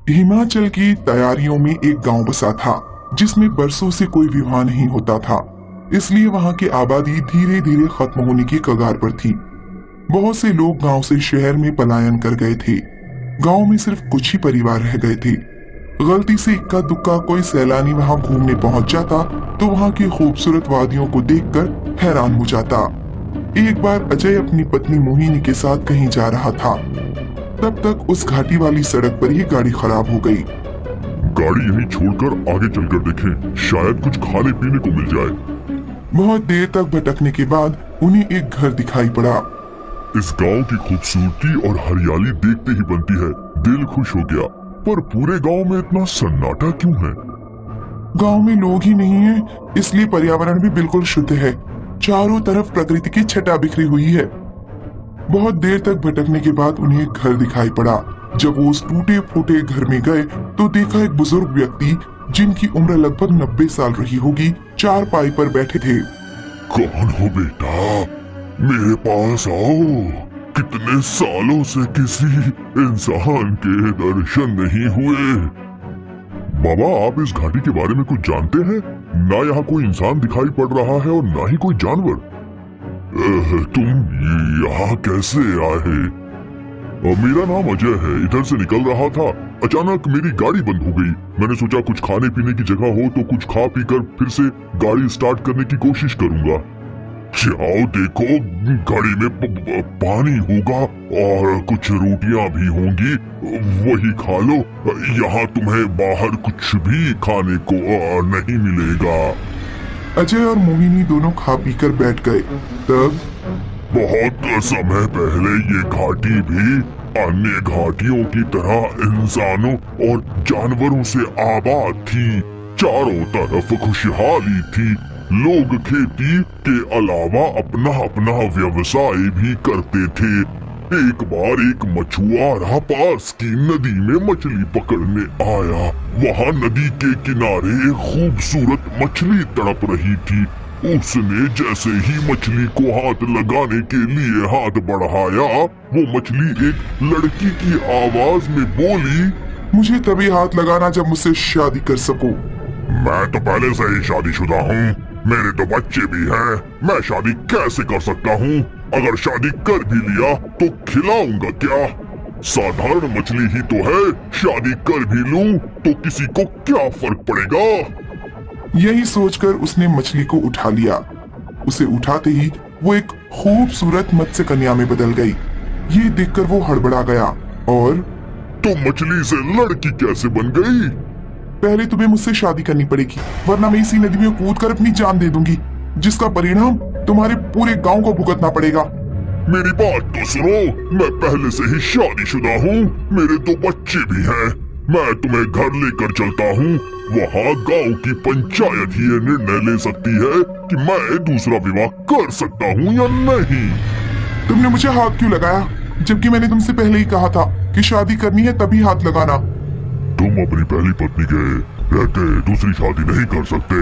हिमाचल की तैयारियों में एक गांव बसा था जिसमें बरसों से कोई विवाह नहीं होता था। इसलिए वहां की आबादी धीरे धीरे खत्म होने की कगार पर थी। बहुत से लोग गांव से शहर में पलायन कर गए थे। गांव में सिर्फ कुछ ही परिवार रह गए थे। गलती से इक्का दुक्का कोई सैलानी वहां घूमने पहुंच जाता तो वहां की खूबसूरत वादियों को देखकर हैरान हो जाता। एक बार अजय अपनी पत्नी मोहिनी के साथ कहीं जा रहा था। तब तक उस घाटी वाली सड़क पर ही गाड़ी खराब हो गई। गाड़ी यहीं छोड़कर आगे चलकर देखें, शायद कुछ खाने पीने को मिल जाए। बहुत देर तक भटकने के बाद उन्हें एक घर दिखाई पड़ा। इस गांव की खूबसूरती और हरियाली देखते ही बनती है दिल खुश हो गया। पर पूरे गांव में इतना सन्नाटा क्यों है? गांव में लोग ही नहीं है, इसलिए पर्यावरण भी बिल्कुल शुद्ध है। चारों तरफ प्रकृति की छटा बिखरी हुई है। बहुत देर तक भटकने के बाद उन्हें एक घर दिखाई पड़ा। जब वो उस टूटे फूटे घर में गए तो देखा एक बुजुर्ग व्यक्ति जिनकी उम्र लगभग 90 साल रही होगी, चारपाई पर बैठे थे। कौन हो बेटा? मेरे पास आओ। कितने सालों से किसी इंसान के दर्शन नहीं हुए। बाबा, आप इस घाटी के बारे में कुछ जानते हैं? ना यहाँ कोई इंसान दिखाई पड़ रहा है और ना ही कोई जानवर। तुम यहाँ कैसे आए? मेरा नाम अजय है। इधर से निकल रहा था, अचानक मेरी गाड़ी बंद हो गई। मैंने सोचा कुछ खाने पीने की जगह हो तो कुछ खा पी कर फिर से गाड़ी स्टार्ट करने की कोशिश करूंगा। जाओ देखो, गाड़ी में पानी होगा और कुछ रोटियां भी होंगी, वही खा लो। यहाँ तुम्हें बाहर कुछ भी खाने को नहीं मिलेगा। अजय और मोहिनी दोनों खा पी कर बैठ गए। तब बहुत समय पहले ये घाटी भी अन्य घाटियों की तरह इंसानों और जानवरों से आबाद थी। चारों तरफ खुशहाली थी। लोग खेती के अलावा अपना अपना व्यवसाय भी करते थे। एक बार एक मछुआरा पास की नदी में मछली पकड़ने आया। वहाँ नदी के किनारे एक खूबसूरत मछली तड़प रही थी। उसने जैसे ही मछली को हाथ लगाने के लिए हाथ बढ़ाया, वो मछली एक लड़की की आवाज में बोली, मुझे तभी हाथ लगाना जब मुझसे शादी कर सको। मैं तो पहले से ही शादीशुदा हूँ, मेरे तो बच्चे भी हैं। मैं शादी कैसे कर सकता हूँ? अगर शादी कर भी लिया तो खिलाऊंगा क्या? साधारण मछली ही तो है, शादी कर भी लूं तो किसी को क्या फर्क पड़ेगा? यही सोचकर उसने मछली को उठा लिया। उसे उठाते ही वो एक खूबसूरत मत्स्य कन्या में बदल गई। ये देखकर वो हड़बड़ा गया और तो मछली से लड़की कैसे बन गई? पहले तुम्हें मुझसे शादी करनी पड़ेगी, वरना मैं इसी नदी में कूदकर अपनी जान दे दूंगी, जिसका परिणाम तुम्हारे पूरे गांव को भुगतना पड़ेगा। मेरी बात तो सुनो, मैं पहले से ही शादीशुदा हूँ, मेरे 2 बच्चे भी हैं। मैं तुम्हें घर लेकर चलता हूँ। वहाँ गांव की पंचायत ही ये निर्णय ले सकती है कि मैं दूसरा विवाह कर सकता हूँ या नहीं। तुमने मुझे हाथ क्यों लगाया, जबकि मैंने तुमसे पहले ही कहा था कि शादी करनी है तभी हाथ लगाना। तुम अपनी पहली पत्नी के रहते दूसरी शादी नहीं कर सकते।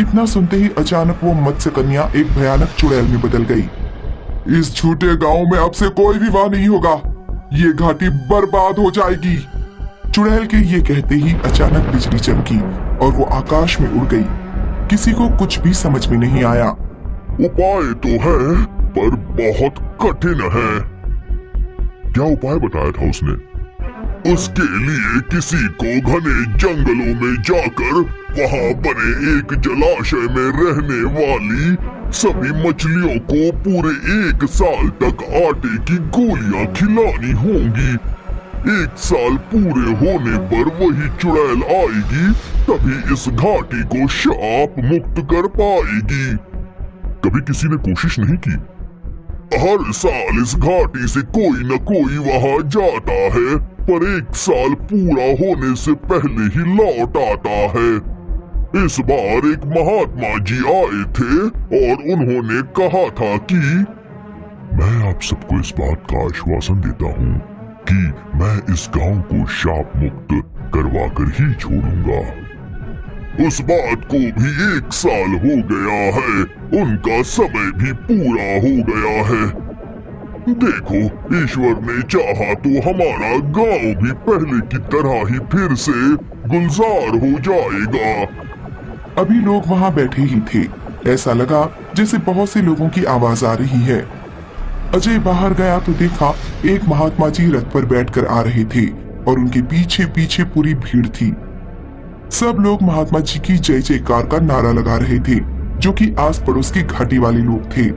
इतना सुनते ही अचानक वो मत्स्य कन्या एक भयानक चुड़ैल में बदल गई। इस छोटे गांव में अब से कोई विवाह नहीं होगा, ये घाटी बर्बाद हो जाएगी। चुड़ैल के ये कहते ही अचानक बिजली चमकी और वो आकाश में उड़ गई। किसी को कुछ भी समझ में नहीं आया। उपाय तो है पर बहुत कठिन है। क्या उपाय बताया था उसने? उसके लिए किसी को घने जंगलों में जाकर वहाँ बने एक जलाशय में रहने वाली सभी मछलियों को पूरे 1 साल तक आटे की गोलियां खिलानी होंगी। 1 साल पूरे होने पर वही चुड़ैल आएगी, तभी इस घाटी को शाप मुक्त कर पाएगी। कभी किसी ने कोशिश नहीं की? हर साल इस घाटी से कोई न कोई वहाँ जाता है, पर 1 साल पूरा होने से पहले ही लौट आता है। इस बार एक महात्मा जी आए थे और उन्होंने कहा था कि मैं आप सबको इस बात का आश्वासन देता हूँ कि मैं इस गांव को शाप मुक्त करवा कर ही छोड़ूंगा। उस बात को भी 1 साल हो गया है, उनका समय भी पूरा हो गया है। देखो, ईश्वर ने चाहा तो हमारा गांव भी पहले की तरह ही फिर से गुलजार हो जाएगा। अभी लोग वहां बैठे ही थे। ऐसा लगा जैसे बहुत से लोगों की आवाज आ रही है। अजय बाहर गया तो देखा एक महात्मा जी रथ पर बैठकर आ रहे थे और उनके पीछे पीछे पूरी भीड़ थी। सब लोग महात्मा जी की जय जयकार का नारा लगा रहे थे, जो कि आस पड़ोस की घाटी वाले लोग थे।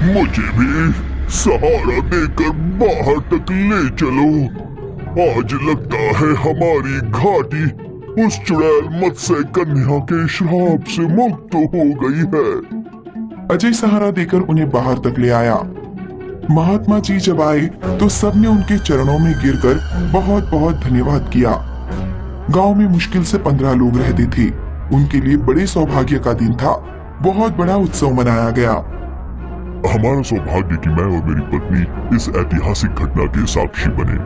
मुझे भी सहारा देकर बाहर तक ले चलो। आज लगता है हमारी घाटी उस चुड़ैल मत्स्य कन्या के श्राप से मुक्त हो गई है। अजय सहारा देकर उन्हें बाहर तक ले आया। महात्मा जी जब आए तो सबने उनके चरणों में गिरकर बहुत बहुत धन्यवाद किया। गांव में मुश्किल से 15 लोग रहते थे। उनके लिए बड़े सौभाग्य का दिन था। बहुत बड़ा उत्सव मनाया गया। हमारा सौभाग्य कि मैं और मेरी पत्नी इस ऐतिहासिक घटना के साक्षी बने।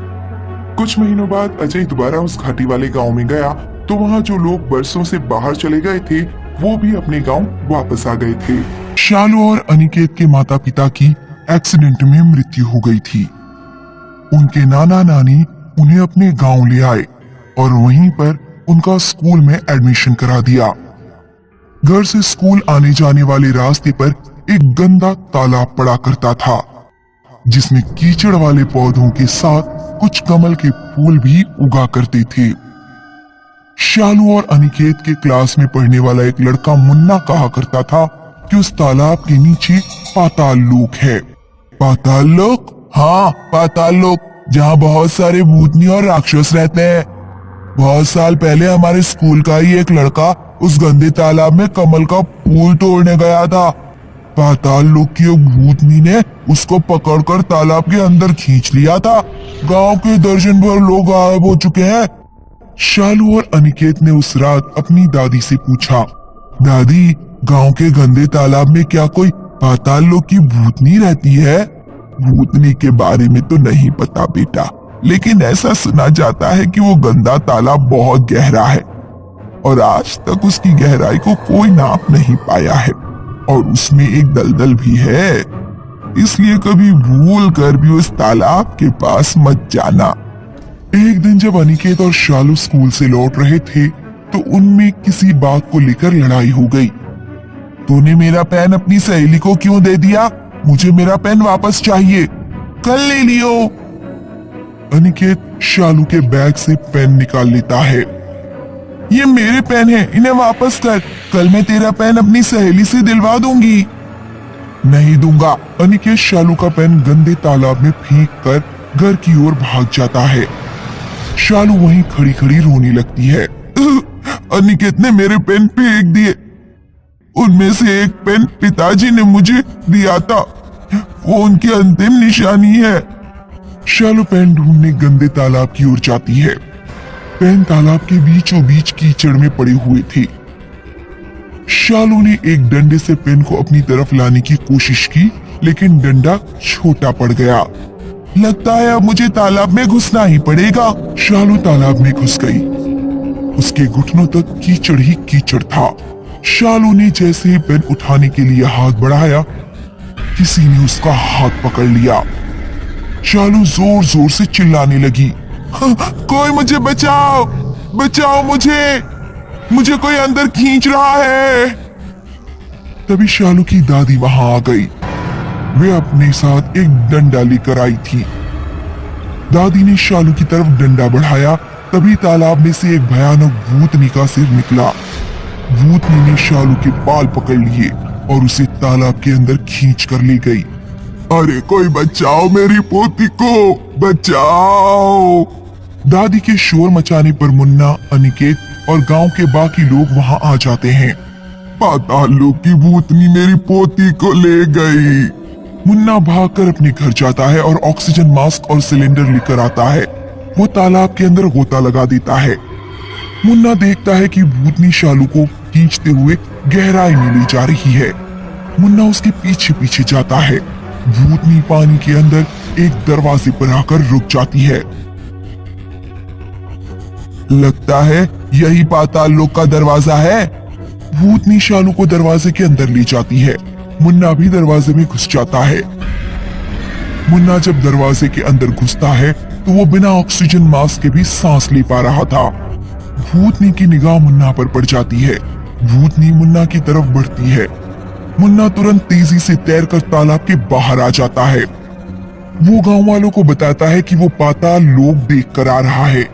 कुछ महीनों बाद अजय दोबारा उस घाटी वाले गांव में गया तो वहां जो लोग बरसों से बाहर चले गए थे वो भी अपने गांव वापस आ गए थे। शालू और अनिकेत के माता पिता की एक्सीडेंट में मृत्यु हो गई थी। उनके नाना नानी उन्हें अपने गांव ले आए और वहीं पर उनका स्कूल में एडमिशन करा दिया। घर से स्कूल आने जाने वाले रास्ते पर एक गंदा तालाब पड़ा करता था, जिसमें कीचड़ वाले पौधों के साथ कुछ कमल के फूल भी उगा करते थे। शालू और अनिकेत के क्लास में पढ़ने वाला एक लड़का मुन्ना कहा करता था कि उस तालाब के नीचे पाताल लोक है। पाताल लोक? हाँ, पाताल लोक, जहाँ बहुत सारे भूतनी और राक्षस रहते हैं। बहुत साल पहले हमारे स्कूल का ही एक लड़का उस गंदे तालाब में कमल का फूल तोड़ने गया था। पाताल लोक की एक भूतनी ने उसको पकड़कर तालाब के अंदर खींच लिया था। गांव के दर्जन भर लोग गायब हो चुके हैं। शालू और अनिकेत ने उस रात अपनी दादी से पूछा, दादी, गांव के गंदे तालाब में क्या कोई पाताल लोक की भूतनी रहती है? भूतनी के बारे में तो नहीं पता बेटा, लेकिन ऐसा सुना जाता है कि वो गंदा तालाब बहुत गहरा है और आज तक उसकी गहराई को कोई नाप नहीं पाया है और उसमें एक दलदल भी है। इसलिए कभी भूल कर भी उस तालाब के पास मत जाना। एक दिन जब अनिकेत और शालू स्कूल से लौट रहे थे तो उनमें किसी बात को लेकर लड़ाई हो गई। तूने मेरा पेन अपनी सहेली को क्यों दे दिया? मुझे मेरा पेन वापस चाहिए। कल ले लियो। अनिकेत शालू के बैग से पेन निकाल लेता है। ये मेरे पेन है, इन्हें वापस कर। कल मैं तेरा पेन अपनी सहेली से दिलवा दूंगी। नहीं दूंगा। अनिकेत शालू का पेन गंदे तालाब में फेंक कर घर की ओर भाग जाता है। शालू वहीं खड़ी खड़ी रोने लगती है। अनिकेत ने मेरे पेन फेंक दिए। उनमें से एक पेन पिताजी ने मुझे दिया था। वो उनकी अंतिम निशानी है। शालू पेन ढूंढने गंदे तालाब की ओर जाती है। पेन तालाब के बीचों बीच कीचड़ में पड़े हुए थे। शालू ने एक डंडे से पेन को अपनी तरफ लाने की कोशिश की, लेकिन डंडा छोटा पड़ गया। लगता है अब मुझे तालाब में घुसना ही पड़ेगा। शालू तालाब में घुस गई। उसके घुटनों तक कीचड़ ही कीचड़ था। शालू ने जैसे ही पेन उठाने के लिए हाथ बढ़ाया, किसी ने उसका हाथ पकड़ लिया। शालू जोर जोर से चिल्लाने लगी, कोई मुझे बचाओ, बचाओ मुझे कोई अंदर खींच रहा है। तभी शालू की दादी वहां आ गई। वे अपने साथ एक डंडा लेकर आई थी। दादी ने शालू की तरफ डंडा बढ़ाया, तभी तालाब में से एक भयानक भूतनी का सिर निकला। भूतनी ने शालू के बाल पकड़ लिए और उसे तालाब के अंदर खींच कर ले गई। अरे कोई बचाओ मेरी पोती को, बचाओ। दादी के शोर मचाने पर मुन्ना, अनिकेत और गांव के बाकी लोग वहां आ जाते हैं। पाताल लोक की भूतनी मेरी पोती को ले गई। मुन्ना भागकर अपने घर जाता है और ऑक्सीजन मास्क और सिलेंडर लेकर आता है। वो तालाब के अंदर गोता लगा देता है। मुन्ना देखता है कि भूतनी शालू को खींचते हुए गहराई में ले जा रही है। मुन्ना उसके पीछे पीछे जाता है। भूतनी पानी के अंदर एक दरवाजे पर आकर रुक जाती है। लगता है यही पाताल लोक का दरवाजा है। भूतनी शालू को दरवाजे के अंदर ले जाती है। मुन्ना भी दरवाजे में घुस जाता है। मुन्ना जब दरवाजे के अंदर घुसता है तो वो बिना ऑक्सीजन मास्क के भी सांस ले पा रहा था। भूतनी की निगाह मुन्ना पर पड़ जाती है। भूतनी मुन्ना की तरफ बढ़ती है। मुन्ना तुरंत तेजी से तैरकर तालाब के बाहर आ जाता है। वो गांव वालों को बताता है कि वो पाताल लोक देख कर आ रहा है।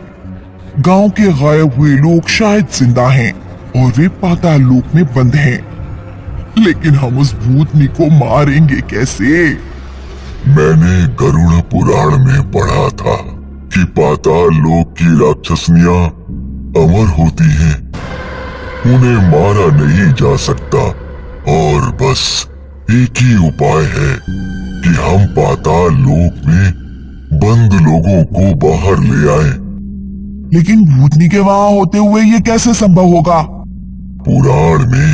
गांव के गायब हुए लोग शायद जिंदा हैं और वे पाताल लोक में बंद हैं। लेकिन हम उस भूतनी को मारेंगे कैसे? मैंने गरुड़ पुराण में पढ़ा था कि पाताल लोक की राक्षसनियां अमर होती हैं, उन्हें मारा नहीं जा सकता और बस एक ही उपाय है कि हम पाताल लोक में बंद लोगों को बाहर ले आए। लेकिन भूतनी के वहां होते हुए ये कैसे संभव होगा? पुराण में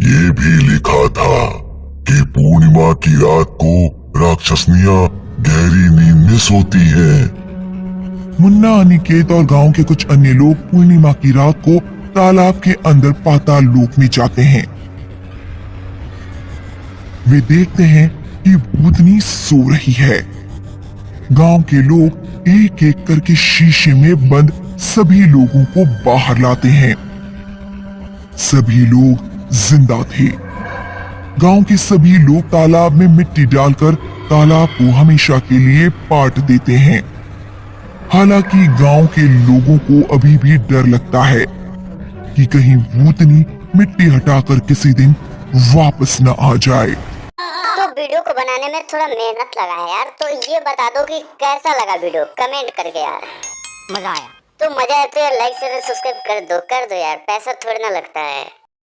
ये भी लिखा था कि पूर्णिमा की रात को राक्षसनियां गहरी नींद में सोती हैं। मुन्ना, अनिकेत और गांव के कुछ अन्य लोग पूर्णिमा की रात को तालाब के अंदर पाताल लोक में जाते हैं। वे देखते हैं कि भूतनी सो रही है। गांव के लोग एक एक करके शीशे में बंद सभी लोगों को बाहर लाते हैं। सभी लोग जिंदा थे। गांव के सभी लोग तालाब में मिट्टी डालकर तालाब को हमेशा के लिए पाट देते हैं। हालांकि गांव के लोगों को अभी भी डर लगता है कि कहीं भूतनी मिट्टी हटाकर किसी दिन वापस न आ जाए। तो वीडियो को बनाने में थोड़ा मेहनत लगा है यार, तो ये बता दो कि कैसा लगा वीडियो, कमेंट करके यार। मजा आया तो मजा आया तो यार लाइक शेयर सब्सक्राइब कर दो यार, पैसा थोड़ी ना लगता है।